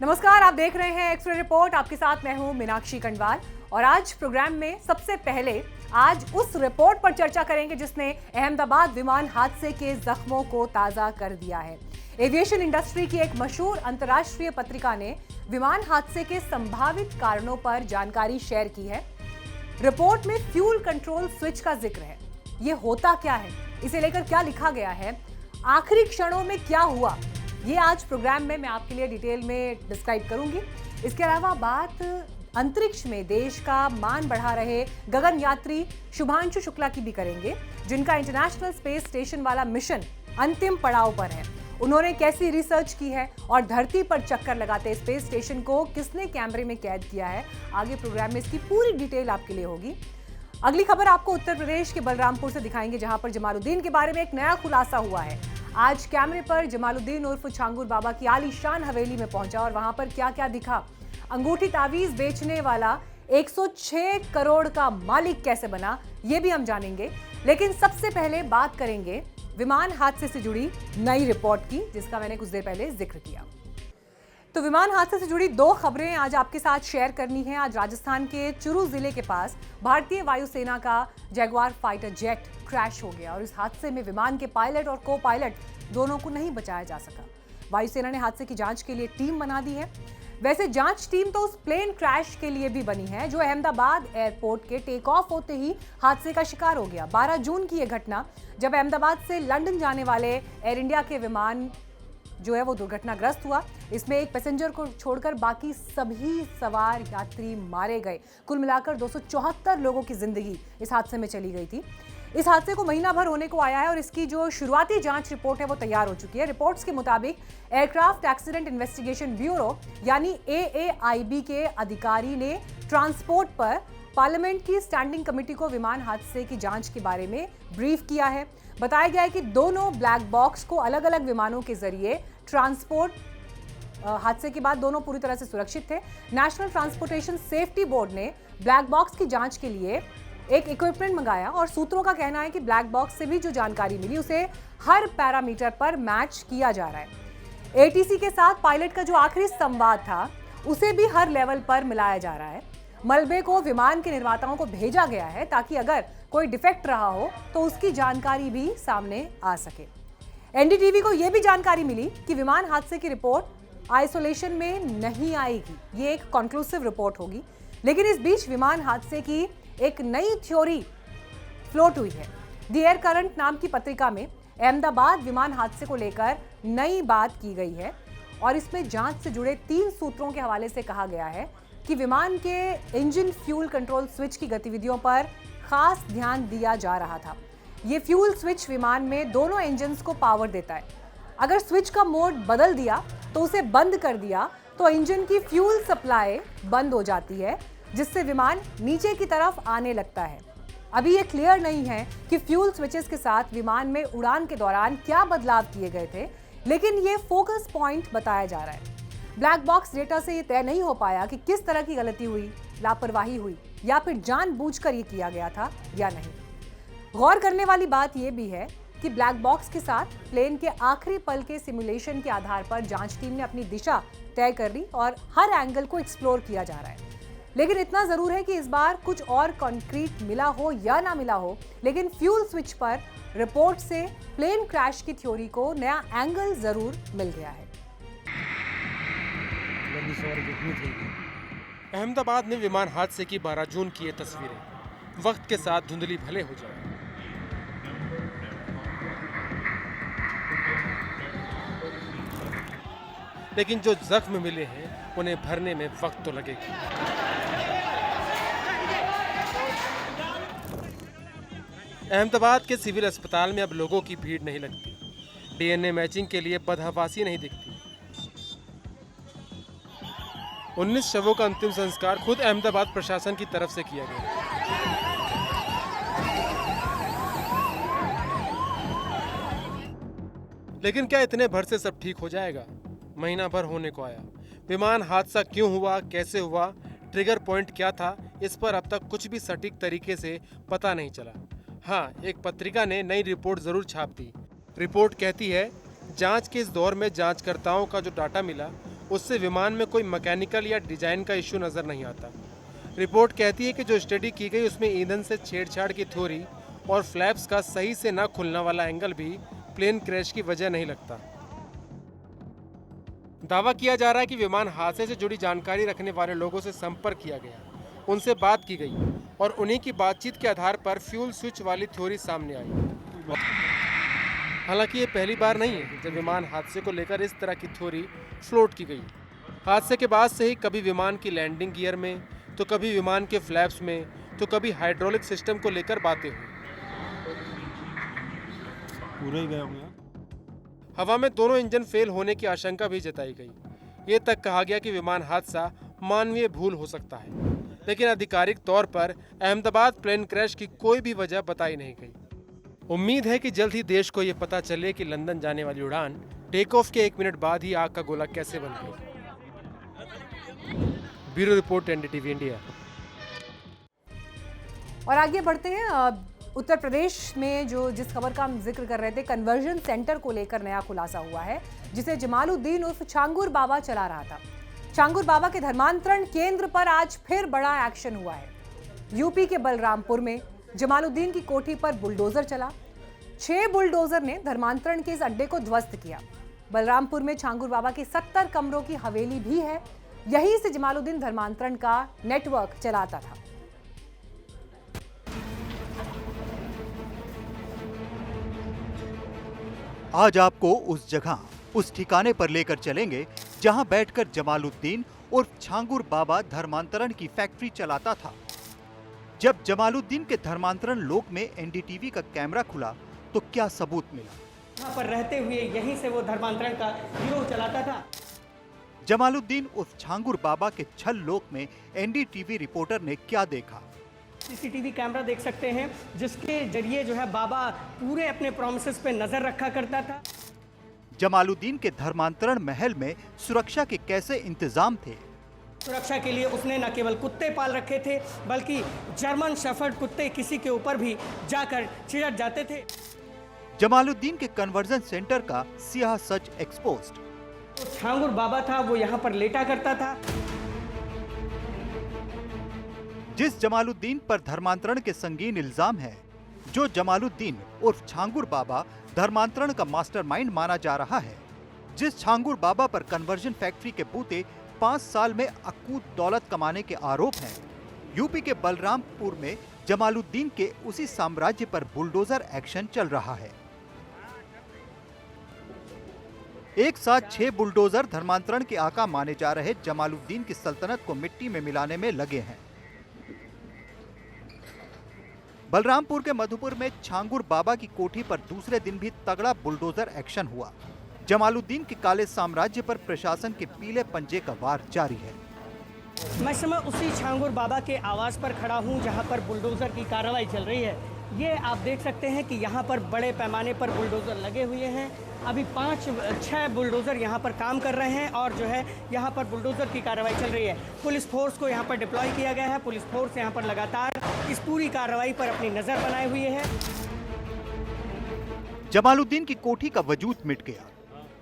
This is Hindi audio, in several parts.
नमस्कार, आप देख रहे हैं एक्सप्रेस रिपोर्ट। आपके साथ मैं हूं मीनाक्षी कंडवाल और आज प्रोग्राम में सबसे पहले आज उस रिपोर्ट पर चर्चा करेंगे जिसने अहमदाबाद विमान हादसे के जख्मों को ताजा कर दिया है। एविएशन इंडस्ट्री की एक मशहूर अंतर्राष्ट्रीय पत्रिका ने विमान हादसे के संभावित कारणों पर जानकारी शेयर की है। रिपोर्ट में फ्यूल कंट्रोल स्विच का जिक्र है। ये होता क्या है, इसे लेकर क्या लिखा गया है, आखिरी क्षणों में क्या हुआ, ये आज प्रोग्राम में मैं आपके लिए डिटेल में डिस्क्राइब करूंगी। इसके अलावा बात अंतरिक्ष में देश का मान बढ़ा रहे गगन यात्री शुभांशु शुक्ला की भी करेंगे, जिनका इंटरनेशनल स्पेस स्टेशन वाला मिशन अंतिम पड़ाव पर है। उन्होंने कैसी रिसर्च की है और धरती पर चक्कर लगाते स्पेस स्टेशन को किसने कैमरे में कैद किया है, आगे प्रोग्राम में इसकी पूरी डिटेल आपके लिए होगी। अगली खबर आपको उत्तर प्रदेश के बलरामपुर से दिखाएंगे, जहां पर जमालुद्दीन के बारे में एक नया खुलासा हुआ है। आज कैमरे पर जमालुद्दीन उर्फ छांगुर बाबा की आलीशान हवेली में पहुंचा और वहां पर क्या क्या दिखा। अंगूठी तावीज बेचने वाला 106 करोड़ का मालिक कैसे बना, ये भी हम जानेंगे। लेकिन सबसे पहले बात करेंगे विमान हादसे से जुड़ी नई रिपोर्ट की, जिसका मैंने कुछ देर पहले जिक्र किया। तो विमान हादसे से जुड़ी दो खबरें आज आपके साथ शेयर करनी है। आज राजस्थान के चुरू जिले के पास भारतीय वायुसेना का जैगुआर फाइटर जेट क्रैश हो गया और इस हादसे में विमान के पायलट और को पायलट दोनों को नहीं बचाया जा सका। वायुसेना ने हादसे की जांच के लिए टीम बना दी है। वैसे जांच टीम तो उस प्लेन क्रैश के लिए भी बनी है जो अहमदाबाद एयरपोर्ट के टेक ऑफ होते ही हादसे का शिकार हो गया। 12 जून की यह घटना, जब अहमदाबाद से लंदन जाने वाले एयर इंडिया के विमान जो है वो दुर्घटनाग्रस्त हुआ। इसमें एक पैसेंजर को छोड़कर बाकी सभी सवार यात्री मारे गए। कुल मिलाकर 274 लोगों की जिंदगी इस हादसे में चली गई थी। इस हादसे को महीना भर होने को आया है और इसकी जो शुरुआती जांच रिपोर्ट है वो तैयार हो चुकी है। रिपोर्ट्स के मुताबिक एयरक्राफ्ट एक्सीडेंट इन्वेस्टिगेशन ब्यूरो यानी AAIB के अधिकारी ने ट्रांसपोर्ट पर पार्लियामेंट की स्टैंडिंग कमेटी को विमान हादसे की जांच के बारे में ब्रीफ किया है। बताया गया है कि दोनों ब्लैक बॉक्स को अलग अलग विमानों के जरिए ट्रांसपोर्ट हादसे के बाद दोनों पूरी तरह से सुरक्षित थे। नेशनल ट्रांसपोर्टेशन सेफ्टी बोर्ड ने ब्लैक बॉक्स की जांच के लिए एक इक्विपमेंट मंगाया और सूत्रों का कहना है कि ब्लैक बॉक्स से भी जो जानकारी मिली उसे हर पैरामीटर पर मैच किया जा रहा है। ATC के साथ पायलट का जो आखिरी संवाद था उसे भी हर लेवल पर मिलाया जा रहा है। मलबे को विमान के निर्माताओं को भेजा गया है ताकि अगर कोई डिफेक्ट रहा हो तो उसकी जानकारी भी सामने आ सके। NDTV को यह भी जानकारी मिली कि विमान हादसे की रिपोर्ट आइसोलेशन में नहीं आएगी, ये एक कंक्लूसिव रिपोर्ट होगी। लेकिन इस बीच विमान हादसे की एक नई थ्योरी फ्लोट हुई है। द एयर करंट नाम की पत्रिका में अहमदाबाद विमान हादसे को लेकर नई बात की गई है और इसमें जांच से जुड़े 3 सूत्रों के हवाले से कहा गया है कि विमान के इंजन फ्यूल कंट्रोल स्विच की गतिविधियों पर खास ध्यान दिया जा रहा था। ये फ्यूल स्विच विमान में दोनों इंजन्स को पावर देता है। अगर स्विच का मोड बदल दिया तो उसे बंद कर दिया तो इंजन की फ्यूल सप्लाई बंद हो जाती है, जिससे विमान नीचे की तरफ आने लगता है। अभी ये क्लियर नहीं है कि फ्यूल स्विचेस के साथ विमान में उड़ान के दौरान क्या बदलाव किए गए थे, लेकिन ये फोकस पॉइंट बताया जा रहा है। ब्लैक बॉक्स डेटा से ये तय नहीं हो पाया कि किस तरह की गलती हुई, लापरवाही हुई या फिर जानबूझकर ये किया गया था या नहीं। गौर करने वाली बात यह भी है कि ब्लैक बॉक्स के साथ प्लेन के आखिरी पल के सिमुलेशन के आधार पर जांच टीम ने अपनी दिशा तय कर ली और हर एंगल को एक्सप्लोर किया जा रहा है। लेकिन इतना जरूर है कि इस बार कुछ और कॉन्क्रीट मिला हो या ना मिला हो, लेकिन फ्यूल स्विच पर रिपोर्ट से प्लेन क्रैश की थ्योरी को नया एंगल जरूर मिल गया है। अहमदाबाद में विमान हादसे की 12 जून की ये तस्वीरें वक्त के साथ धुंधली भले हो जाए। लेकिन जो जख्म मिले हैं उन्हें भरने में वक्त तो लगेगा। अहमदाबाद के सिविल अस्पताल में अब लोगों की भीड़ नहीं लगती। DNA मैचिंग के लिए बदहवासी नहीं दिखती। 19 शवों का अंतिम संस्कार खुद अहमदाबाद प्रशासन की तरफ से किया गया। लेकिन क्या इतने भर से सब ठीक हो जाएगा? महीना भर होने को आया। विमान हादसा क्यों हुआ, कैसे हुआ, ट्रिगर पॉइंट क्या था, इस पर अब तक कुछ भी सटीक तरीके से पता नहीं चला। हाँ, एक पत्रिका ने नई रिपोर्ट जरूर छाप दी। रिपोर्ट कहती है, जांच के इस दौर में जांचकर्ताओं का जो डाटा मिला उससे विमान में कोई मैकेनिकल या डिजाइन का इश्यू नजर नहीं आता। रिपोर्ट कहती है कि जो स्टडी की गई उसमें ईंधन से छेड़छाड़ की थ्योरी और फ्लैप्स का सही से ना खुलने वाला एंगल भी प्लेन क्रैश की वजह नहीं लगता। दावा किया जा रहा है कि विमान हादसे से जुड़ी जानकारी रखने वाले लोगों से संपर्क किया गया, उनसे बात की गई और उन्हीं की बातचीत के आधार पर फ्यूल स्विच वाली थ्योरी सामने आई। हालांकि ये पहली बार नहीं है जब विमान हादसे को लेकर इस तरह की थ्योरी फ्लोट की गई। हादसे के बाद से ही कभी विमान की लैंडिंग गियर में, तो कभी विमान के फ्लैप्स में, तो कभी हाइड्रोलिक सिस्टम को लेकर बातें हुई। पूरे ही गए होंगे। हवा में दोनों इंजन फेल होने की आशंका भी जताई गई। ये तक कहा गया कि विमान हादसा मानवीय भूल हो सकता है, लेकिन आधिकारिक तौर पर अहमदाबाद प्लेन क्रैश की कोई भी वजह बताई नहीं गई। उम्मीद है कि जल्द ही देश को ये पता चले कि लंदन जाने वाली उड़ान टेक ऑफ के 1 मिनट बाद ही आग का गोला कैसे बन गई। Bureau report, NDTV India. और आगे बढ़ते हैं। उत्तर प्रदेश में जिस खबर का हम जिक्र कर रहे थे, कन्वर्जन सेंटर को लेकर नया खुलासा हुआ है, जिसे जमालुद्दीन उर्फ छांगुर बाबा चला रहा था। छांगुर बाबा के धर्मांतरण केंद्र पर आज फिर बड़ा एक्शन हुआ है। यूपी के बलरामपुर में जमालुद्दीन की कोठी पर बुलडोजर चला। 6 बुलडोजर ने धर्मांतरण के इस अड्डे को ध्वस्त किया। बलरामपुर में छांगुर बाबा की 70 कमरों की हवेली भी है। यहीं से जमालुद्दीन धर्मांतरण का नेटवर्क चलाता था। आज आपको उस जगह, उस ठिकाने पर लेकर चलेंगे जहां बैठकर जमालुद्दीन उर्फ छांगुर बाबा धर्मांतरण की फैक्ट्री चलाता था। जब जमालुद्दीन के धर्मांतरण लोक में एनडीटीवी का कैमरा खुला तो क्या सबूत मिला? यहाँ पर रहते हुए यहीं से वो धर्मांतरण का गिरोह चलाता था। जमालुद्दीन उर्फ छांगुर बाबा के छल लोक में एनडीटीवी रिपोर्टर ने क्या देखा? सीसीटीवी कैमरा देख सकते हैं, जिसके जरिए जो है बाबा पूरे अपने प्रोमिसेस पे नजर रखा करता था। जमालुद्दीन के धर्मांतरण महल में सुरक्षा के कैसे इंतजाम थे? सुरक्षा के लिए उसने न केवल कुत्ते पाल रखे थे, बल्कि जर्मन शेफर्ड कुत्ते किसी के ऊपर भी जाकर चिढ़ जाते थे। जमालुद्दीन के कन्वर्जन सेंटर का सियाह सच एक्सपोज्ड। तो छांगुर बाबा था, वो यहाँ पर लेटा करता था। जिस जमालुद्दीन पर धर्मांतरण के संगीन इल्जाम है, जो जमालुद्दीन उर्फ छांगुर बाबा धर्मांतरण का मास्टरमाइंड माना जा रहा है, जिस छांगुर बाबा पर कन्वर्जन फैक्ट्री के बूते 5 साल में अकूत दौलत कमाने के आरोप हैं, यूपी के बलरामपुर में जमालुद्दीन के उसी साम्राज्य पर बुलडोजर एक्शन चल रहा है। एक साथ 6 बुलडोजर धर्मांतरण के आका माने जा रहे जमालुद्दीन की सल्तनत को मिट्टी में मिलाने में लगे हैं। बलरामपुर के मधुपुर में छांगुर बाबा की कोठी पर दूसरे दिन भी तगड़ा बुलडोजर एक्शन हुआ। जमालुद्दीन के काले साम्राज्य पर प्रशासन के पीले पंजे का वार जारी है। मैं इस समय उसी छांगुर बाबा के आवास पर खड़ा हूं, जहां पर बुलडोजर की कार्रवाई चल रही है। ये आप देख सकते हैं कि यहाँ पर बड़े पैमाने पर बुलडोजर लगे हुए हैं। अभी 5-6 बुलडोजर यहाँ पर काम कर रहे हैं और जो है यहाँ पर बुलडोजर की कार्रवाई चल रही है। पुलिस फोर्स को यहाँ पर डिप्लॉय किया गया है। पुलिस फोर्स यहाँ पर लगातार इस पूरी कार्रवाई पर अपनी नजर बनाए हुए है। जमालुद्दीन की कोठी का वजूद मिट गया,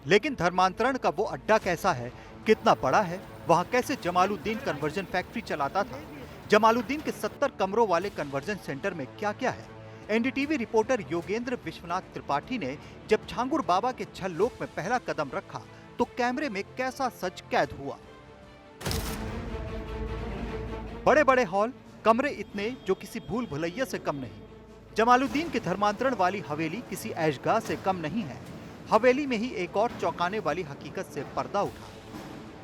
लेकिन धर्मांतरण का वो अड्डा कैसा है, कितना बड़ा है, वहाँ कैसे जमालुद्दीन कन्वर्जन फैक्ट्री चलाता था, जमालुद्दीन के 70 कमरों वाले कन्वर्जन सेंटर में क्या क्या है। एनडीटीवी रिपोर्टर योगेंद्र विश्वनाथ त्रिपाठी ने जब छांगुर बाबा के छल लोक में पहला कदम रखा तो कैमरे में कैसा सच कैद हुआ। बड़े बड़े हॉल, कमरे इतने जो किसी भूल भुलैया से कम नहीं। जमालुद्दीन के धर्मांतरण वाली हवेली किसी ऐशगाह से कम नहीं है। हवेली में ही एक और चौंकाने वाली हकीकत से पर्दा उठा।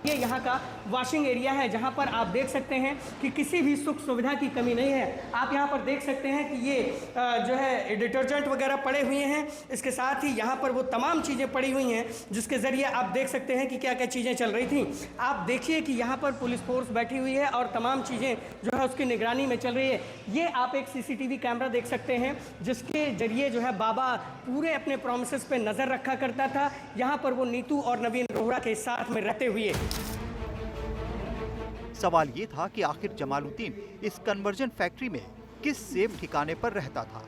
ये यहाँ का वॉशिंग एरिया है, जहाँ पर आप देख सकते हैं कि किसी भी सुख सुविधा की कमी नहीं है। आप यहाँ पर देख सकते हैं कि ये जो है डिटर्जेंट वगैरह पड़े हुए हैं। इसके साथ ही यहाँ पर वो तमाम चीज़ें पड़ी हुई हैं जिसके ज़रिए आप देख सकते हैं कि क्या क्या चीज़ें चल रही थी। आप देखिए कि यहाँ पर पुलिस फोर्स बैठी हुई है और तमाम चीज़ें जो है उसकी निगरानी में चल रही है। ये आप एक CCTV कैमरा देख सकते हैं, जिसके जरिए जो है बाबा पूरे अपने प्रोमिसेस पे नज़र रखा करता था। यहाँ पर वो नीतू और नवीन रोहरा के साथ में रहते हुए। सवाल ये था कि आखिर जमालुद्दीन इस कन्वर्जन फैक्ट्री में किस सेफ ठिकाने पर रहता था।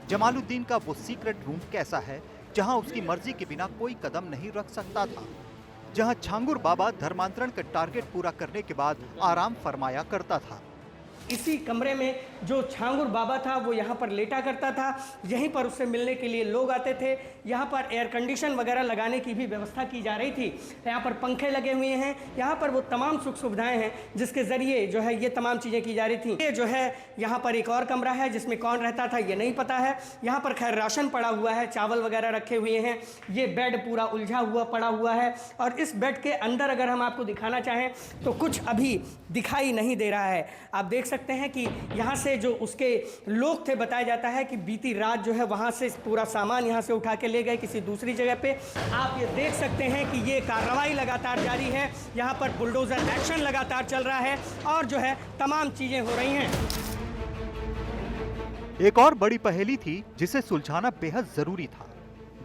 जमालुद्दीन का वो सीक्रेट रूम कैसा है जहां उसकी मर्जी के बिना कोई कदम नहीं रख सकता था, जहां छांगुर बाबा धर्मांतरण का टारगेट पूरा करने के बाद आराम फरमाया करता था। इसी कमरे में जो छांगुर बाबा था वो यहाँ पर लेटा करता था। यहीं पर उससे मिलने के लिए लोग आते थे। यहाँ पर एयर कंडीशन वगैरह लगाने की भी व्यवस्था की जा रही थी। यहाँ पर पंखे लगे हुए हैं। यहाँ पर वो तमाम सुख सुविधाएं हैं जिसके ज़रिए जो है ये तमाम चीज़ें की जा रही थी। ये जो है यहाँ पर एक और कमरा है जिसमें कौन रहता था ये नहीं पता है। यहाँ पर खैर राशन पड़ा हुआ है, चावल वगैरह रखे हुए हैं। ये बेड पूरा उलझा हुआ पड़ा हुआ है और इस बेड के अंदर अगर हम आपको दिखाना चाहें तो कुछ अभी दिखाई नहीं दे रहा है। आप देख सकते हैं कि यहाँ से जो उसके लोग थे, बताया जाता है कि बीती रात जो है वहाँ से पूरा सामान यहाँ से उठा के ले गए किसी दूसरी जगह पे। आप ये देख सकते हैं कि ये कार्रवाई लगातार जारी है। यहाँ पर बुलडोजर एक्शन लगातार चल रहा है और जो है तमाम चीजें हो रही हैं। एक और बड़ी पहेली थी जिसे सुलझाना बेहद जरूरी था।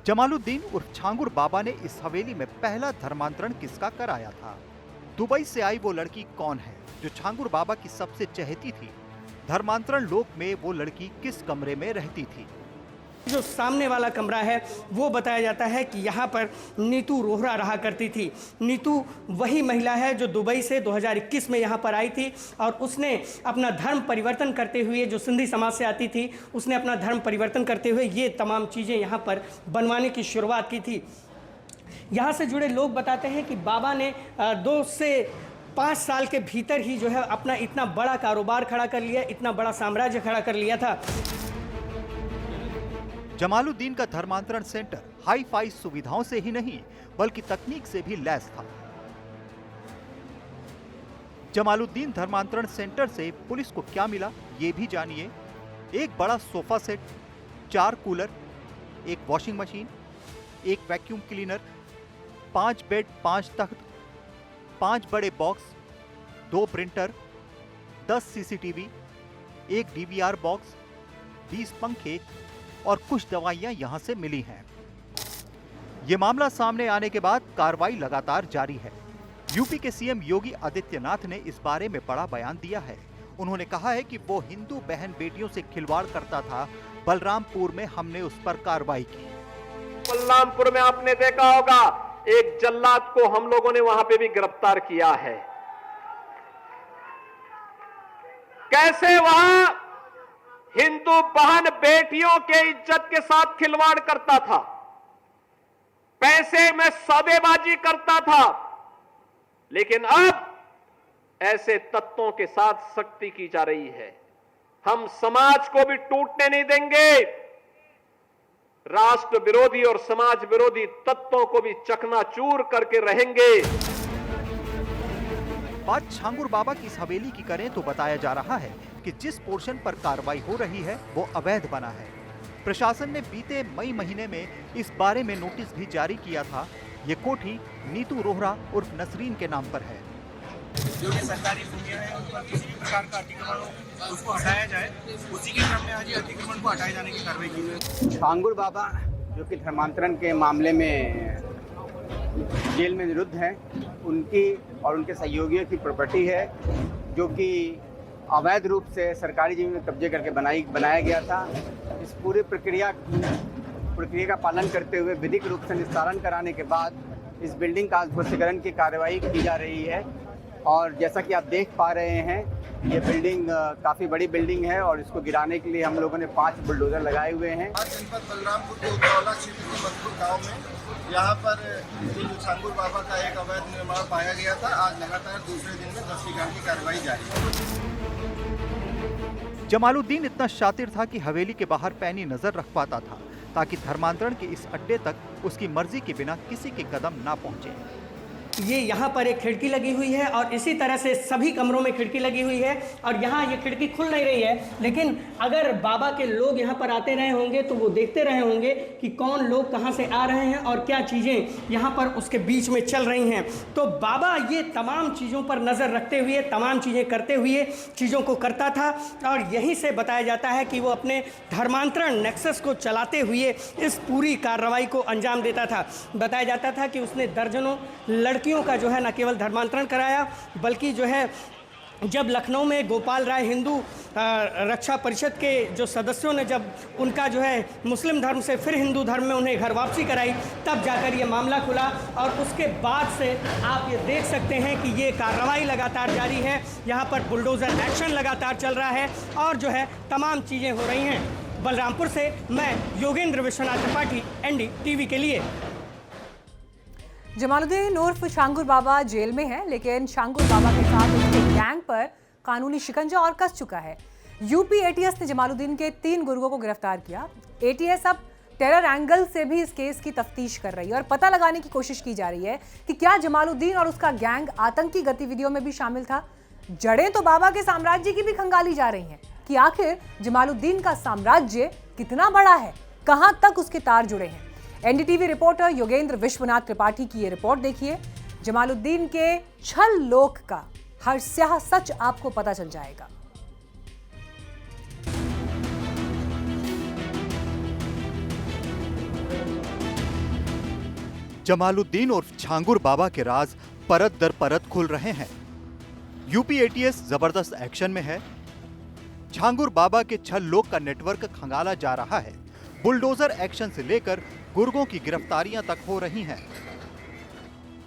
जमालुद्दीन उर्फ छांगुर बाबा ने इस हवेली में पहला धर्मांतरण किसका कराया था? दुबई से आई वो लड़की कौन है जो छांगुर बाबा की सबसे चहेती थी? धर्मांतरण लोक में वो लड़की किस कमरे में रहती थी? जो सामने वाला कमरा है वो बताया जाता है कि यहाँ पर नीतू रोहरा रहा करती थी। नीतू वही महिला है जो दुबई से 2021 में यहाँ पर आई थी और उसने अपना धर्म परिवर्तन करते हुए, जो सिंधी समाज से आती थी, उसने अपना धर्म परिवर्तन करते हुए ये तमाम चीज़ें यहाँ पर बनवाने की शुरुआत की थी। यहाँ से जुड़े लोग बताते हैं कि बाबा ने 2 से 5 साल के भीतर ही जो है अपना इतना बड़ा कारोबार खड़ा कर लिया, इतना बड़ा साम्राज्य खड़ा कर लिया था। जमालुद्दीन का धर्मांतरण सेंटर हाई फाई सुविधाओं से ही नहीं बल्कि तकनीक से भी लैस था। जमालुद्दीन धर्मांतरण सेंटर से पुलिस को क्या मिला ये भी जानिए। एक बड़ा सोफा सेट, 4 कूलर, एक वॉशिंग मशीन, एक वैक्यूम क्लीनर, 5 बेड, 5 तख्त, 5 बड़े बॉक्स, 2 प्रिंटर, 10 सीसीटीवी, एक डीवीआर बॉक्स, 20 पंखे और कुछ दवाइयां यहां से मिली हैं। यह मामला सामने आने के बाद कार्रवाई लगातार जारी है। यूपी के सीएम योगी आदित्यनाथ ने इस बारे में बड़ा बयान दिया है। उन्होंने कहा है कि वो हिंदू बहन बेटियों से खिलवाड़ करता था। बलरामपुर में हमने उस पर कार्रवाई की। बलरामपुर में आपने देखा होगा एक जल्लाद को हम लोगों ने वहां पे भी गिरफ्तार किया है। कैसे वहां हिंदू बहन बेटियों के इज्जत के साथ खिलवाड़ करता था, पैसे में सौदेबाजी करता था, लेकिन अब ऐसे तत्वों के साथ सख्ती की जा रही है। हम समाज को भी टूटने नहीं देंगे, राष्ट्र विरोधी और समाज विरोधी तत्वों को भी चकनाचूर करके रहेंगे। बात छांगुर बाबा की इस हवेली की करें तो बताया जा रहा है कि जिस पोर्शन पर कार्रवाई हो रही है वो अवैध बना है। प्रशासन ने बीते मई महीने में इस बारे में नोटिस भी जारी किया था। ये कोठी नीतू रोहरा उर्फ नसरीन के नाम पर है। जो भी सरकारी भूमियां हैं उन पर किसी भी प्रकार का अतिक्रमण हो उसको हटाया जाए, उसी के क्रम में आज ये अतिक्रमण को हटाए जाने की कार्रवाई की गई। छांगुर बाबा जो कि धर्मांतरण के मामले में जेल में निरुद्ध हैं, उनकी और उनके सहयोगियों की प्रॉपर्टी है जो कि अवैध रूप से सरकारी जमीन में कब्जे करके बनाया गया था। इस पूरी प्रक्रिया का पालन करते हुए विधिक रूप से निस्तारण कराने के बाद इस बिल्डिंग का ध्वस्तीकरण की कार्रवाई की जा रही है। और जैसा कि आप देख पा रहे हैं ये बिल्डिंग काफ़ी बड़ी बिल्डिंग है और इसको गिराने के लिए हम लोगों ने 5 बुलडोजर लगाए हुए हैं। आज जनपद बलरामपुर के उतरौला क्षेत्र के मधुपुर गांव में यहाँ पर जो छांगुर बाबा का एक अवैध निर्माण पाया गया था, आज लगातार दूसरे दिन में ध्वस्तीकरण की कार्रवाई जारी है। जमालुद्दीन इतना शातिर था कि हवेली के बाहर पैनी नजर रख पाता था ताकि धर्मांतरण के इस अड्डे तक उसकी मर्जी के बिना किसी के कदम ना पहुंचे। ये यहाँ पर एक खिड़की लगी हुई है और इसी तरह से सभी कमरों में खिड़की लगी हुई है और यहाँ ये खिड़की खुल नहीं रही है। लेकिन अगर बाबा के लोग यहाँ पर आते रहे होंगे तो वो देखते रहे होंगे कि कौन लोग कहाँ से आ रहे हैं और क्या चीज़ें यहाँ पर उसके बीच में चल रही हैं। तो बाबा ये तमाम चीज़ों पर नज़र रखते हुए, तमाम चीज़ें करते हुए चीज़ों को करता था और यहीं से बताया जाता है कि वो अपने धर्मांतरण नेक्सस को चलाते हुए इस पूरी कार्रवाई को अंजाम देता था। बताया जाता था कि उसने दर्जनों लड़कियों का जो है न केवल धर्मांतरण कराया बल्कि जो है जब लखनऊ में गोपाल राय हिंदू रक्षा परिषद के जो सदस्यों ने जब उनका जो है मुस्लिम धर्म से फिर हिंदू धर्म में उन्हें घर वापसी कराई, तब जाकर ये मामला खुला। और उसके बाद से आप ये देख सकते हैं कि ये कार्रवाई लगातार जारी है, यहाँ पर बुलडोज़र एक्शन लगातार चल रहा है और जो है तमाम चीज़ें हो रही हैं। बलरामपुर से मैं योगेंद्र विश्वनाथ त्रिपाठी, NDTV के लिए। जमालुद्दीन उर्फ छांगुर बाबा जेल में है, लेकिन छांगुर बाबा के साथ उसके गैंग पर कानूनी शिकंजा और कस चुका है। यूपी एटीएस ने जमालुद्दीन के 3 गुर्गों को गिरफ्तार किया। एटीएस अब टेरर एंगल से भी इस केस की तफ्तीश कर रही है और पता लगाने की कोशिश की जा रही है कि क्या जमालुद्दीन और उसका गैंग आतंकी गतिविधियों में भी शामिल था। जड़ें तो बाबा के साम्राज्य की भी खंगाली जा रही हैं कि आखिर जमालुद्दीन का साम्राज्य कितना बड़ा है, कहां तक उसके तार जुड़े हैं। NDTV रिपोर्टर योगेंद्र विश्वनाथ त्रिपाठी की ये रिपोर्ट देखिए। जमालुद्दीन के छल लोक का हर स्याह सच आपको पता चल जाएगा। जमालुद्दीन उर्फ छांगुर बाबा के राज परत दर परत खुल रहे हैं। यूपी एटीएस जबरदस्त एक्शन में है। छांगुर बाबा के छल लोक का नेटवर्क खंगाला जा रहा है। बुलडोजर एक्शन से लेकर गुर्गों की गिरफ्तारियां तक हो रही हैं।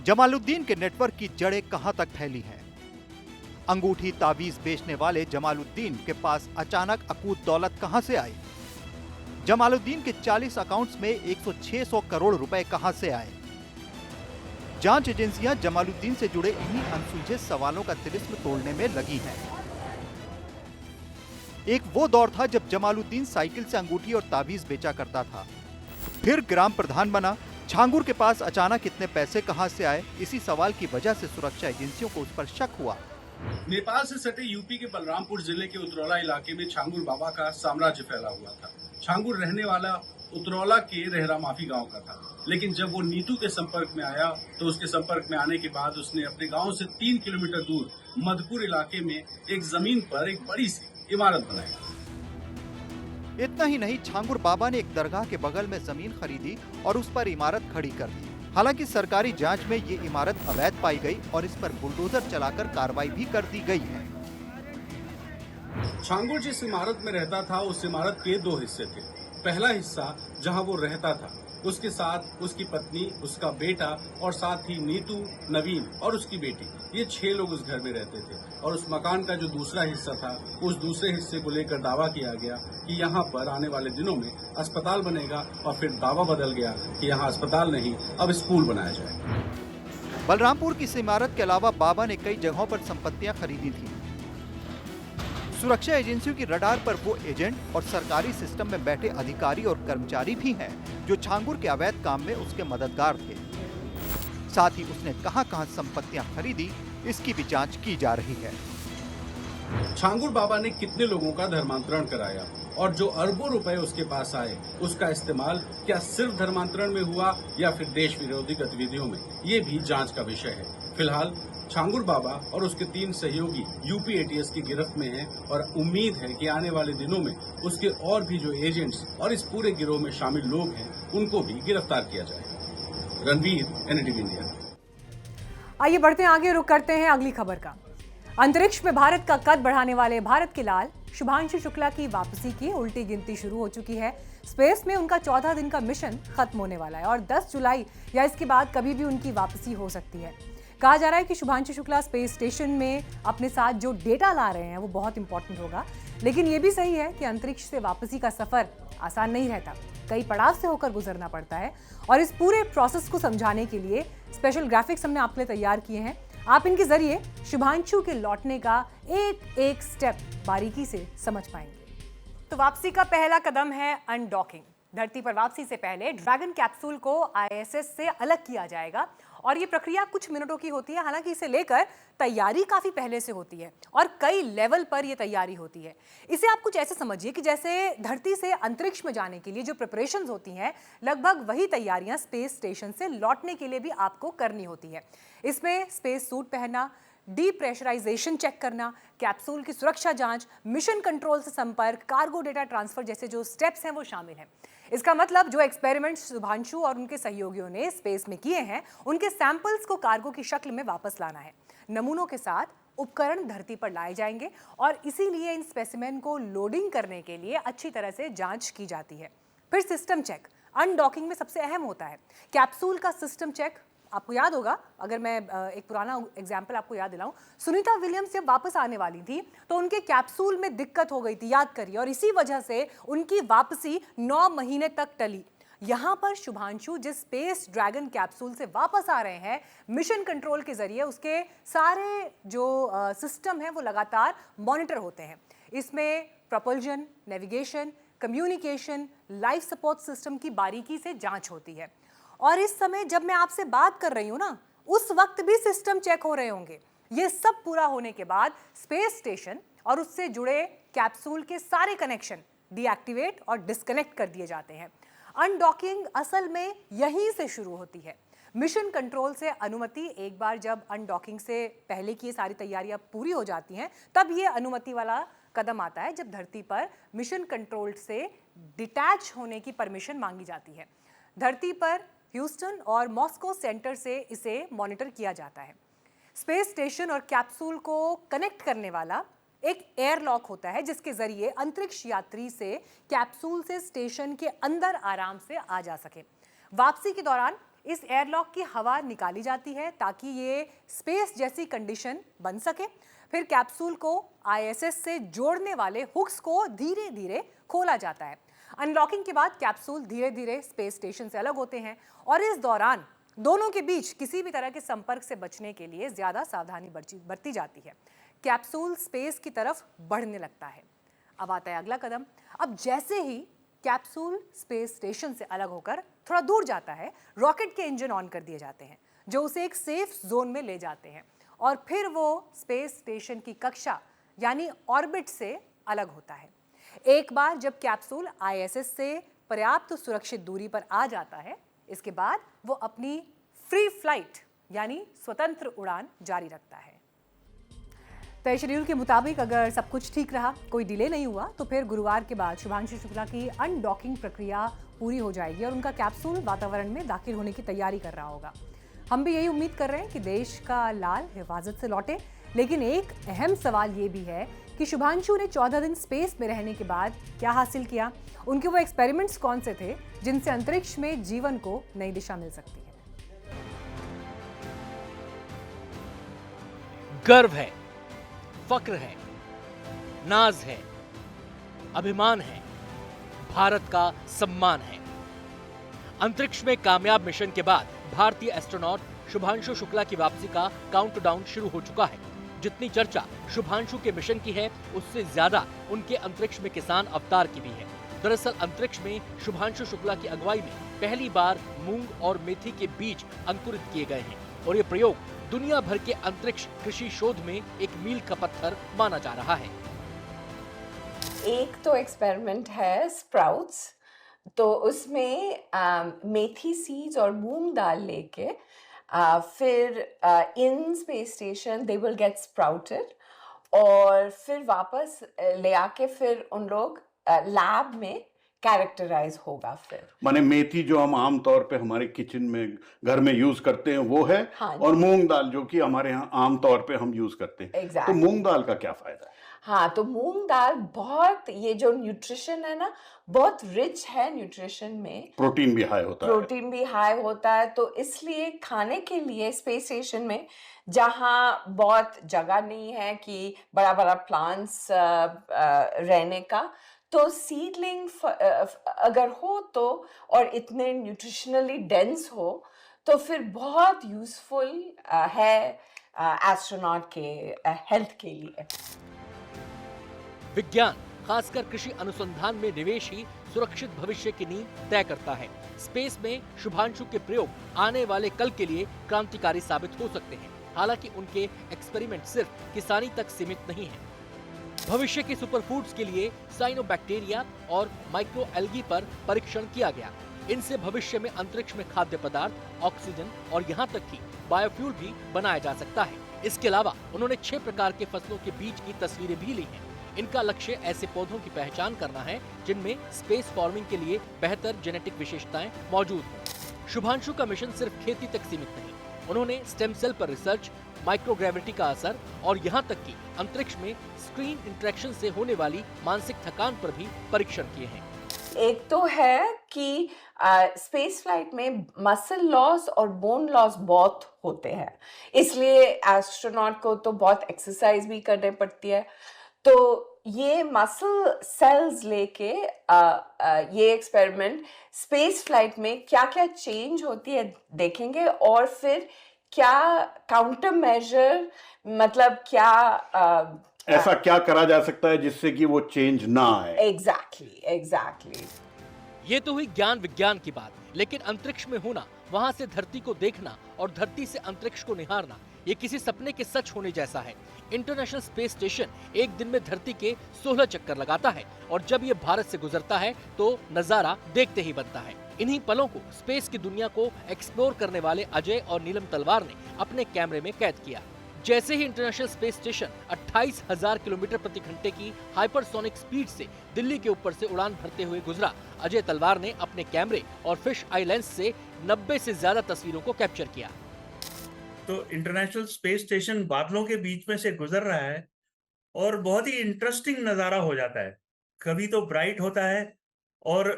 जमालुद्दीन के नेटवर्क की जड़ें कहां तक फैली हैं? अंगूठी तावीज बेचने वाले जमालुद्दीन के पास अचानक अकूत दौलत कहां से आई? जमालुद्दीन के 40 अकाउंट्स में 100-600 करोड़ रुपए कहां से आए? जांच एजेंसियां जमालुद्दीन से जुड़े इन्हीं अनसुलझे सवालों का तिलिस्म तोड़ने में लगी हैं। एक वो दौर था जब जमालुद्दीन साइकिल से अंगूठी और ताबीज बेचा करता था, फिर ग्राम प्रधान बना। छांगुर के पास अचानक इतने पैसे कहां से आए? इसी सवाल की वजह से सुरक्षा एजेंसियों को उस पर शक हुआ। नेपाल से सटे यूपी के बलरामपुर जिले के उतरौला इलाके में छांगुर बाबा का साम्राज्य फैला हुआ था। छांगुर रहने वाला उतरौला के रहरा माफी गांव का था, लेकिन जब वो नीतू के संपर्क में आया तो उसके संपर्क में आने के बाद उसने अपने गांव से 3 किलोमीटर दूर मधुपुर इलाके में एक जमीन पर एक बड़ी सी इमारत बनाई। इतना ही नहीं, छांगुर बाबा ने एक दरगाह के बगल में जमीन खरीदी और उस पर इमारत खड़ी कर दी। हालांकि सरकारी जांच में ये इमारत अवैध पाई गई और इस पर बुलडोजर चलाकर कार्रवाई भी कर दी गई है। छांगुर जिस इमारत में रहता था उस इमारत के 2 हिस्से थे। पहला हिस्सा जहां वो रहता था, उसके साथ उसकी पत्नी, उसका बेटा और साथ ही नीतू, नवीन और उसकी बेटी, ये 6 लोग उस घर में रहते थे। और उस मकान का जो दूसरा हिस्सा था, उस दूसरे हिस्से को लेकर दावा किया गया कि यहाँ पर आने वाले दिनों में अस्पताल बनेगा, और फिर दावा बदल गया कि यहाँ अस्पताल नहीं, अब स्कूल बनाया जाए। बलरामपुर की इस इमारत के अलावा बाबा ने कई जगहों पर संपत्तियां खरीदी थी। सुरक्षा एजेंसियों की रडार पर वो एजेंट और सरकारी सिस्टम में बैठे अधिकारी और कर्मचारी भी हैं जो छांगुर के अवैध काम में उसके मददगार थे। साथ ही उसने कहां-कहां संपत्तियां खरीदी, इसकी भी जांच की जा रही है। छांगुर बाबा ने कितने लोगों का धर्मांतरण कराया और जो अरबों रुपए उसके पास आए, उसका इस्तेमाल क्या सिर्फ धर्मांतरण में हुआ या फिर देश विरोधी गतिविधियों में, ये भी जांच का विषय है। फिलहाल छांगुर बाबा और उसके 3 सहयोगी यूपी एटीएस की गिरफ्त में हैं और उम्मीद है कि आने वाले दिनों में उसके और भी जो एजेंट्स और इस पूरे गिरोह में शामिल लोग हैं, उनको भी गिरफ्तार किया जाएगा। Ranveer, NDTV India. आइए बढ़ते हैं आगे, रुक करते हैं अगली खबर का। अंतरिक्ष में भारत का कद बढ़ाने वाले भारत के लाल शुभांशु शुक्ला की वापसी की उल्टी गिनती शुरू हो चुकी है। स्पेस में उनका 14 दिन का मिशन खत्म होने वाला है और 10 जुलाई या इसके बाद कभी भी उनकी वापसी हो सकती है। कहा जा रहा है कि शुभांशु शुक्ला स्पेस स्टेशन में अपने साथ जो डेटा ला रहे हैं वो बहुत इंपॉर्टेंट होगा, लेकिन ये भी सही है कि अंतरिक्ष से वापसी का सफर आसान नहीं रहता, कई पड़ाव से होकर गुजरना पड़ता है। और इस पूरे प्रोसेस को समझाने के लिए स्पेशल ग्राफिक्स हमने आपके लिए तैयार किए हैं। आप इनके जरिए शुभांशु के लौटने का एक एक स्टेप बारीकी से समझ पाएंगे। तो वापसी का पहला कदम है अनडॉकिंग। धरती पर वापसी से पहले ड्रैगन कैप्सूल को ISS से अलग किया जाएगा और ये प्रक्रिया कुछ मिनटों की होती है। हालांकि इसे लेकर तैयारी काफी पहले से होती है और कई लेवल पर यह तैयारी होती है। इसे आप कुछ ऐसे समझिए कि जैसे धरती से अंतरिक्ष में जाने के लिए जो प्रिपरेशंस होती हैं, लगभग वही तैयारियां स्पेस स्टेशन से लौटने के लिए भी आपको करनी होती है। इसमें स्पेस सूट पहनना, डीप्रेशराइजेशन चेक करना, कैप्सूल की सुरक्षा जांच, मिशन कंट्रोल से संपर्क, कार्गो डेटा ट्रांसफर जैसे जो स्टेप्स हैं वो शामिल हैं। इसका मतलब जो एक्सपेरिमेंट्स शुभांशु और उनके सहयोगियों ने स्पेस में किए हैं, उनके सैंपल्स को कार्गो की शक्ल में वापस लाना है। नमूनों के साथ उपकरण धरती पर लाए जाएंगे और इसीलिए इन स्पेसिमेन को लोडिंग करने के लिए अच्छी तरह से जांच की जाती है। फिर सिस्टम चेक अनडॉकिंग में सबसे अहम होता है। कैप्सूल का सिस्टम चेक आपको याद होगा, अगर मैं एक पुराना एग्जाम्पल आपको याद दिलाऊं, सुनीता विलियम्स जब वापस आने वाली थी तो उनके कैप्सूल में दिक्कत हो गई थी, याद करिए, और इसी वजह से उनकी वापसी 9 महीने तक टली। यहां पर शुभांशु जिस स्पेस ड्रैगन कैप्सूल से वापस आ रहे हैं, मिशन कंट्रोल के जरिए उसके सारे जो सिस्टम है वो लगातार मॉनिटर होते हैं। इसमें propulsion, navigation, communication, life support system की बारीकी से जांच होती है। और इस समय जब मैं आपसे बात कर रही हूं ना, उस वक्त भी सिस्टम चेक हो रहे होंगे। ये सब पूरा होने के बाद स्पेस स्टेशन और उससे जुड़े कैप्सूल के सारे कनेक्शन डीएक्टिवेट और डिस्कनेक्ट कर दिए जाते हैं। अनडॉकिंग असल में यहीं से शुरू होती है। मिशन कंट्रोल से अनुमति, एक बार जब अनडॉकिंग से पहले की ये सारी तैयारियां पूरी हो जाती हैं, तब ये अनुमति वाला कदम आता है जब धरती पर मिशन कंट्रोल से डिटैच होने की परमिशन मांगी जाती है। धरती पर ह्यूस्टन और मॉस्को सेंटर से इसे मॉनिटर किया जाता है। स्पेस स्टेशन और कैप्सूल को कनेक्ट करने वाला एक एयरलॉक होता है जिसके जरिए अंतरिक्ष यात्री से कैप्सूल से स्टेशन के अंदर आराम से आ जा सके। वापसी के दौरान इस एयरलॉक की हवा निकाली जाती है ताकि ये स्पेस जैसी कंडीशन बन सके। फिर कैप्सूल को आईएसएस से जोड़ने वाले हुक्स को धीरे धीरे खोला जाता है। अनलॉकिंग के बाद कैप्सूल धीरे धीरे स्पेस स्टेशन से अलग होते हैं और इस दौरान दोनों के बीच किसी भी तरह के संपर्क से बचने के लिए ज्यादा सावधानी बरती जाती है। कैप्सूल स्पेस की तरफ बढ़ने लगता है। अब आता है अगला कदम। अब जैसे ही कैप्सूल स्पेस स्टेशन से अलग होकर थोड़ा दूर जाता है, रॉकेट के इंजन ऑन कर दिए जाते हैं जो उसे एक सेफ जोन में ले जाते हैं और फिर वो स्पेस स्टेशन की कक्षा यानी ऑर्बिट से अलग होता है। एक बार जब कैप्सूल आईएसएस से पर्याप्त सुरक्षित दूरी पर आ जाता है, इसके बाद वो अपनी फ्री फ्लाइट यानी स्वतंत्र उड़ान जारी रखता है। तय शेड्यूल के मुताबिक अगर सब कुछ ठीक रहा, कोई डिले नहीं हुआ, तो फिर गुरुवार के बाद शुभांशु शुक्ला की अनडॉकिंग प्रक्रिया पूरी हो जाएगी और उनका कैप्सूल वातावरण में दाखिल होने की तैयारी कर रहा होगा। हम भी यही उम्मीद कर रहे हैं कि देश का लाल हिफाजत से लौटे। लेकिन एक अहम सवाल ये भी है कि शुभांशु ने 14 दिन स्पेस में रहने के बाद क्या हासिल किया, उनके वो एक्सपेरिमेंट्स कौन से थे जिनसे अंतरिक्ष में जीवन को नई दिशा मिल सकती है। गर्व है, फक्र है, नाज है, अभिमान है, भारत का सम्मान है। अंतरिक्ष में कामयाब मिशन के बाद भारतीय एस्ट्रोनॉट शुभांशु शुक्ला की वापसी का काउंटडाउन शुरू हो चुका है। जितनी चर्चा शुभांशु के मिशन की है, उससे ज्यादा उनके अंतरिक्ष में किसान अवतार की भी है। दरअसल अंतरिक्ष में शुभांशु शुक्ला की अगुवाई में पहली बार मूंग और मेथी के बीज अंकुरित किए गए हैं और ये प्रयोग दुनिया भर के अंतरिक्ष कृषि शोध में एक मील का पत्थर माना जा रहा है। एक तो एक्सपेरिमेंट है स्प्राउट्स, तो उसमें मेथी सीड्स और मूंग दाल लेके फिर in space station they will get sprouted और फिर वापस ले आके फिर उन लोग लैब में कैरेक्टराइज होगा। फिर माने मेथी जो हम आम तौर पे हमारे किचन में घर में यूज करते हैं वो है, हाँ, और मूंग दाल जो कि हमारे यहाँ आम तौर पे हम यूज करते हैं। Exactly. तो मूंग दाल का क्या फायदा है? हाँ, तो मूंग दाल बहुत, ये जो न्यूट्रिशन है ना, बहुत रिच है न्यूट्रिशन में, प्रोटीन भी हाई होता है। प्रोटीन भी हाई होता है, तो इसलिए खाने के लिए स्पेस स्टेशन में जहाँ बहुत जगह नहीं है कि बड़ा बड़ा प्लांट्स रहने का, तो सीडलिंग अगर हो तो और इतने न्यूट्रिशनली डेंस हो तो फिर बहुत यूजफुल है एस्ट्रोनॉट के हेल्थ के लिए। विज्ञान, खासकर कृषि अनुसंधान में निवेश ही सुरक्षित भविष्य की नींव तय करता है। स्पेस में शुभांशु के प्रयोग आने वाले कल के लिए क्रांतिकारी साबित हो सकते हैं। हालांकि उनके एक्सपेरिमेंट सिर्फ किसानी तक सीमित नहीं है। भविष्य के सुपरफूड्स के लिए साइनोबैक्टीरिया और माइक्रो एल्गी पर परीक्षण किया गया। इनसे भविष्य में अंतरिक्ष में खाद्य पदार्थ, ऑक्सीजन और यहाँ तक कि बायोफ्यूल भी बनाया जा सकता है। इसके अलावा उन्होंने 6 प्रकार के फसलों के बीज की तस्वीरें भी ली हैं। इनका लक्ष्य ऐसे पौधों की पहचान करना है जिनमें स्पेस फार्मिंग के लिए बेहतर जेनेटिक विशेषताएं मौजूद हों। शुभांशु का मिशन सिर्फ खेती तक सीमित नहीं, उन्होंने स्टेम सेल पर रिसर्च, माइक्रोग्रेविटी का असर और यहाँ तक कि अंतरिक्ष में स्क्रीन इंटरेक्शन से होने वाली मानसिक थकान पर भी परीक्षण किए हैं। एक तो है कि स्पेस फ्लाइट में मसल लॉस और बोन लॉस बहुत होते हैं, इसलिए एस्ट्रोनॉट को तो बहुत एक्सरसाइज भी करनी पड़ती है। तो ये मसल सेल्स लेके ये एक्सपेरिमेंट स्पेस फ्लाइट में क्या क्या चेंज होती है देखेंगे, और फिर क्या काउंटर मेजर, मतलब क्या ऐसा क्या करा जा सकता है जिससे कि वो चेंज ना आए। एग्जैक्टली। ये तो हुई ज्ञान विज्ञान की बात, लेकिन अंतरिक्ष में होना, वहां से धरती को देखना और धरती से अंतरिक्ष को निहारना, ये किसी सपने के सच होने जैसा है। इंटरनेशनल स्पेस स्टेशन एक दिन में धरती के 16 चक्कर लगाता है और जब ये भारत से गुजरता है तो नजारा देखते ही बनता है। इन्हीं पलों को स्पेस की दुनिया को एक्सप्लोर करने वाले अजय और नीलम तलवार ने अपने कैमरे में कैद किया। जैसे ही इंटरनेशनल स्पेस स्टेशन 28,000 किलोमीटर प्रति घंटे की हाइपरसोनिक स्पीड से दिल्ली के ऊपर से उड़ान भरते हुए गुजरा, अजय तलवार ने अपने कैमरे और फिश आई लेंस से 90 से ज्यादा तस्वीरों को कैप्चर किया। तो इंटरनेशनल स्पेस स्टेशन बादलों के बीच में से गुजर रहा है और बहुत ही इंटरेस्टिंग नज़ारा हो जाता है। कभी तो ब्राइट होता है और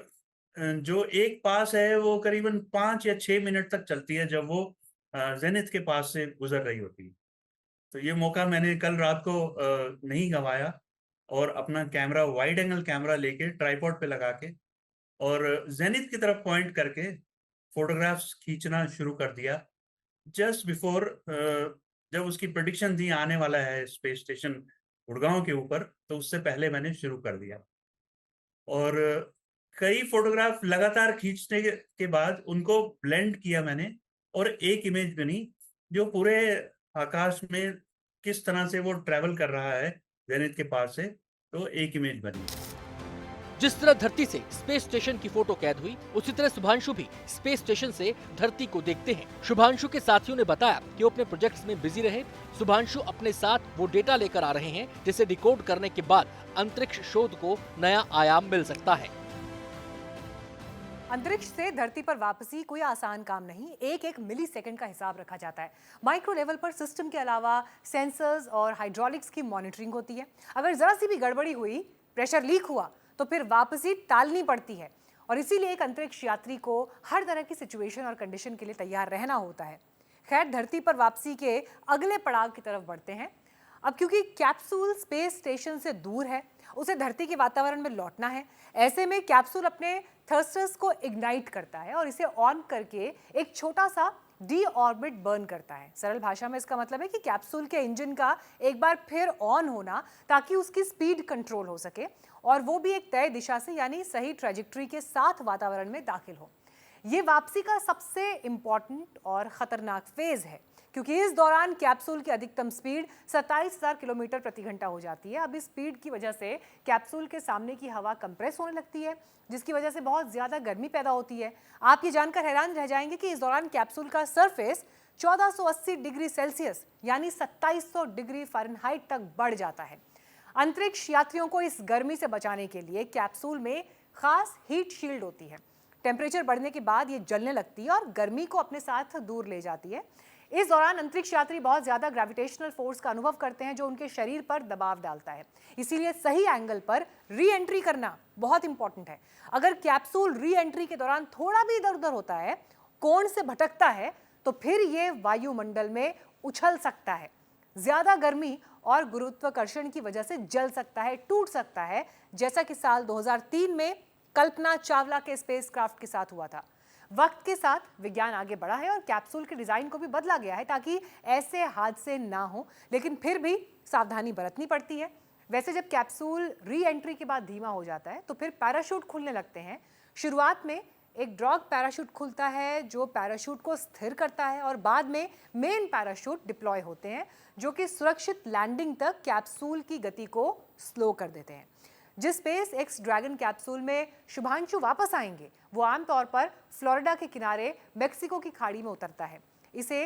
जो एक पास है वो करीबन 5 या 6 मिनट तक चलती है जब वो जेनिथ के पास से गुजर रही होती है। तो ये मौका मैंने कल रात को नहीं गंवाया और अपना कैमरा, वाइड एंगल कैमरा लेके ट्राइपॉड पे लगा के और जेनिथ की तरफ पॉइंट करके फोटोग्राफ्स खींचना शुरू कर दिया। जस्ट बिफोर जब उसकी प्रेडिक्शन थी आने वाला है स्पेस स्टेशन गुड़गांव के ऊपर, तो उससे पहले मैंने शुरू कर दिया और कई फोटोग्राफ लगातार खींचने के बाद उनको ब्लेंड किया मैंने और एक इमेज बनी जो पूरे आकाश में किस तरह से वो ट्रैवल कर रहा है जेनिथ के पास से, तो एक इमेज बनी। जिस तरह धरती से स्पेस स्टेशन की फोटो कैद हुई, उसी तरह शुभांशु भी स्पेस स्टेशन से धरती को देखते हैं। शुभांशु के साथियों ने बताया कि वो अपने प्रोजेक्ट्स में बिजी रहे। शुभांशु अपने साथ वो डेटा लेकर आ रहे हैं जिसे डिकोड करने के बाद अंतरिक्ष शोध को नया आयाम मिल सकता है। अंतरिक्ष से धरती पर वापसी कोई आसान काम नहीं, एक एक मिली सेकेंड का हिसाब रखा जाता है। माइक्रो लेवल पर सिस्टम के अलावा सेंसर्स और हाइड्रोलिक्स की मॉनिटरिंग होती है। अगर जरा सी भी गड़बड़ी हुई, प्रेशर लीक हुआ, तो फिर वापसी टालनी पड़ती है और इसीलिए एक अंतरिक्ष यात्री को हर तरह की सिचुएशन और कंडीशन के लिए तैयार रहना होता है। खैर, धरती पर वापसी के अगले पड़ाव की तरफ बढ़ते हैं। अब क्योंकि कैप्सूल स्पेस स्टेशन से दूर है, उसे धरती के वातावरण में लौटना है। ऐसे में कैप्सूल अपने थर्स्टर्स को इग्नाइट करता है और इसे ऑन करके एक छोटा सा डी ऑर्बिट बर्न करता है। सरल भाषा में इसका मतलब है कि कैप्सूल के इंजन का एक बार फिर ऑन होना ताकि उसकी स्पीड कंट्रोल हो सके और वो भी एक तय दिशा से, यानी सही ट्रैजेक्टरी के साथ वातावरण में दाखिल हो। ये वापसी का सबसे इंपॉर्टेंट और खतरनाक फेज है क्योंकि इस दौरान कैप्सूल की अधिकतम स्पीड 27,000 किलोमीटर प्रति घंटा हो जाती है। अब इस स्पीड की वजह से कैप्सूल के सामने की हवा कंप्रेस होने लगती है, जिसकी वजह से बहुत ज़्यादा गर्मी पैदा होती है। आप ये जानकर हैरान रह जाएंगे कि इस दौरान कैप्सूल का सरफेस 1480 डिग्री सेल्सियस यानी 2700 डिग्री फ़ारेनहाइट तक बढ़ जाता है। अंतरिक्ष यात्रियों को इस गर्मी से बचाने के लिए कैप्सूल में खास हीट शील्ड होती है। टेम्परेचर बढ़ने के बाद ये जलने लगती है और गर्मी को अपने साथ दूर ले जाती है। इस दौरान अंतरिक्ष यात्री बहुत ज्यादा ग्रेविटेशनल फोर्स का अनुभव करते हैं जो उनके शरीर पर दबाव डालता है। इसीलिए सही एंगल पर री एंट्री करना बहुत इंपॉर्टेंट है। अगर कैप्सूल री एंट्री के दौरान थोड़ा भी इधर उधर होता है, कोण से भटकता है, तो फिर ये वायुमंडल में उछल सकता है। ज्यादा गर्मी और गुरुत्वाकर्षण की वजह से जल सकता है, टूट सकता है, जैसा कि साल 2003 में कल्पना चावला के स्पेसक्राफ्ट के साथ हुआ था। वक्त के साथ विज्ञान आगे बढ़ा है और कैप्सूल के डिजाइन को भी बदला गया है ताकि ऐसे हादसे ना हो, लेकिन फिर भी सावधानी बरतनी पड़ती है। वैसे जब कैप्सूल री एंट्री के बाद धीमा हो जाता है तो फिर पैराशूट खुलने लगते हैं। शुरुआत में एक ड्रॉग पैराशूट खुलता है जो पैराशूट को स्थिर करता है और बाद में मेन पैराशूट डिप्लॉय होते हैं जो कि सुरक्षित लैंडिंग तक कैप्सूल की गति को स्लो कर देते हैं। जिस स्पेस एक्स ड्रैगन कैप्सूल में शुभांशु वापस आएंगे वो आमतौर पर फ्लोरिडा के किनारे मेक्सिको की खाड़ी में उतरता है। इसे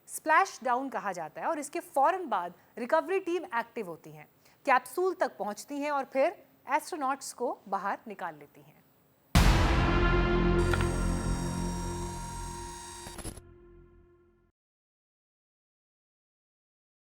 स्प्लैश डाउन कहा जाता है और इसके फौरन बाद रिकवरी टीम एक्टिव होती हैं, कैप्सूल तक पहुंचती हैं और फिर एस्ट्रोनॉट्स को बाहर निकाल लेती हैं।